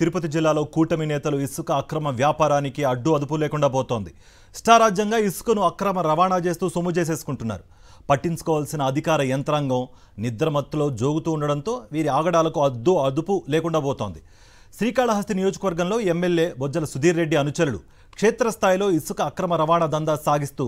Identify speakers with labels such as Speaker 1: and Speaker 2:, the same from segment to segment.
Speaker 1: తిరుపతి జిల్లాలో కూటమి నేతలు ఇసుక అక్రమ వ్యాపారానికి అడ్డు అదుపు లేకుండా పోతోంది. ఇష్టారాజ్యంగా ఇసుకను అక్రమ రవాణా చేస్తూ సొమ్ము చేసేసుకుంటున్నారు. పట్టించుకోవాల్సిన అధికార యంత్రాంగం నిద్రమత్తులో జోగుతూ ఉండడంతో వీరి ఆగడాలకు అదుపు లేకుండా పోతోంది. శ్రీకాళహస్తి నియోజకవర్గంలో ఎమ్మెల్యే బొజ్జల సుధీర్ రెడ్డి అనుచరులు క్షేత్రస్థాయిలో ఇసుక అక్రమ రవాణా దందా సాగిస్తూ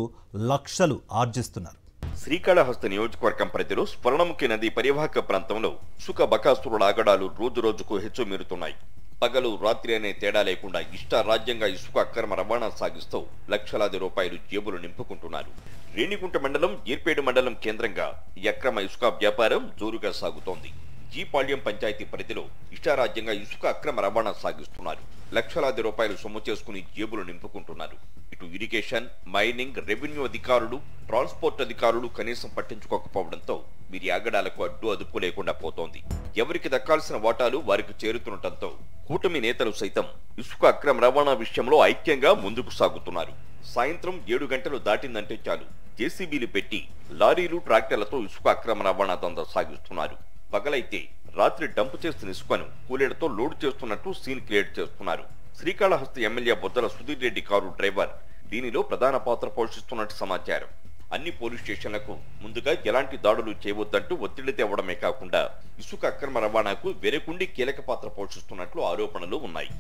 Speaker 1: లక్షలు ఆర్జిస్తున్నారు.
Speaker 2: శ్రీకాళహస్తి నియోజకవర్గం పరిధిలో స్వర్ణముఖి నది పరివాహక ప్రాంతంలో ఇసుక బకాసురుల ఆగడాలు రోజు రోజుకు హెచ్చుమీరుతున్నాయి. పగలు రాత్రి అనే తేడా లేకుండా ఇష్టారాజ్యంగా ఇసుక అక్రమ రవాణా సాగిస్తూ లక్షలాది రూపాయలు జేబులు నింపుకుంటున్నారు. రేణిగుంట మండలం ఏర్పేడు మండలం కేంద్రంగా ఈ అక్రమ ఇసుక వ్యాపారం జోరుగా సాగుతోంది. జీపాళ్యం పంచాయతీ పరిధిలో ఇష్టారాజ్యంగా ఇసుక అక్రమ రవాణా సాగిస్తున్నారు. లక్షలాది రూపాయలు సొమ్ము చేసుకుని జేబులు నింపుకుంటున్నారు. ఇటు ఇరిగేషన్, మైనింగ్, రెవెన్యూ అధికారులు, ట్రాన్స్పోర్ట్ అధికారులు కనీసం పట్టించుకోకపోవడంతో వీరి ఆగడాలకు అదుపు లేకుండా పోతోంది. ఎవరికి దక్కాల్సిన వాటాలు వారికి చేరుతుండటంతో కూటమి నేతలు సైతం ఇసుక అక్రమ రవాణా విషయంలో ఐక్యంగా ముందుకు సాగుతున్నారు. సాయంత్రం 7 గంటలు దాటిందంటే చాలు జేసీబీలు పెట్టి లారీలు, ట్రాక్టర్లతో ఇసుక అక్రమ రవాణా దందా సాగిస్తున్నారు. పగలైతే రాత్రి డంప్ చేస్తున్న ఇసుకను కూలీలతో లోడ్ చేస్తున్నట్టు సీన్ క్రియేట్ చేస్తున్నారు. Srikalahasti MLA Bojjala Sudheer Reddy car driver దీనిలో ప్రధాన పాత్ర పోషిస్తున్నట్టు సమాచారం. అన్ని పోలీస్ స్టేషన్లకు ముందుగా ఎలాంటి దాడులు చేయవద్దంటూ ఒత్తిడి తేవడమే కాకుండా ఇసుక అక్రమ రవాణాకు వెరకుండి కీలక పాత్ర పోషిస్తున్నట్లు ఆరోపణలు ఉన్నాయి.